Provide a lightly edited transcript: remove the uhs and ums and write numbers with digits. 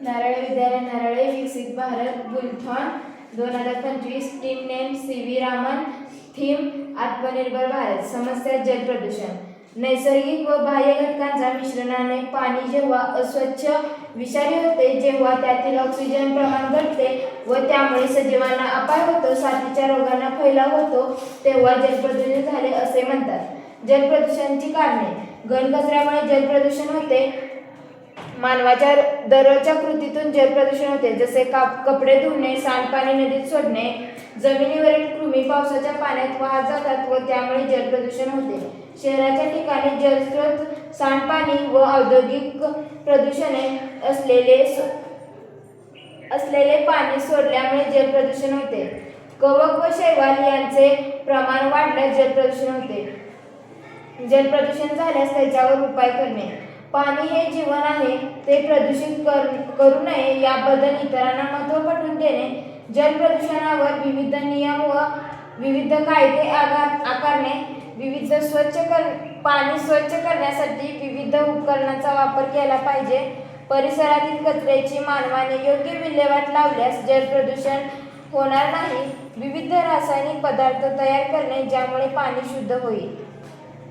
नारळे विद्यालय नारळे विकसित Bharat buildathon 2025 team name सी.व्ही. रामन थीम आत्मनिर्भर भारत समस्या जल प्रदूषण नैसर्गिक व बाह्य घटकांच्या मिश्रणाने पाणी जेव्हा अस्वच्छ विषारी होते, जेव्हा त्यातील ऑक्सिजन प्रमाण घटते व त्यामुळे सजीवांना अपाय होतो, साथीच्या रोगांना फैलाव होतो, तेव्हा जलप्रदूषण झाले असे म्हणतात। जलप्रदूषणाची कारणे घनकचऱ्यामुळे जलप्रदूषण होते। मानवाच्या दररोजच्या कृतीतून जलप्रदूषण होते, जसे कपडे धुणे, सांडपाणी नदीत सोडणे, जमिनीवरील कृमी पावसाच्या पाण्यात वाहत जातात व त्यामुळे जलप्रदूषण होते। शहराच्या ठिकाणी जलस्रोत, सांडपाणी व औद्योगिक प्रदूषणे असलेले पाणी सोडल्यामुळे जलप्रदूषण होते। कवक व शैवाल यांचे प्रमाण वाढल्यास जलप्रदूषण होते। जलप्रदूषण झाल्यास त्याच्यावर उपाय करणे। पाणी हे जीवन आहे, ते प्रदूषित करू नये याबद्दल इतरांना महत्त्व पटवून देणे। जलप्रदूषणावर विविध नियम व विविध कायदे आकारणे। पाणी स्वच्छ करण्यासाठी विविध उपकरणांचा वापर केला पाहिजे। परिसरातील कचऱ्याची मानवाने योग्य विल्हेवाट लावल्यास जलप्रदूषण होणार नाही। विविध रासायनिक पदार्थ तयार करणे, ज्यामुळे पाणी शुद्ध होईल।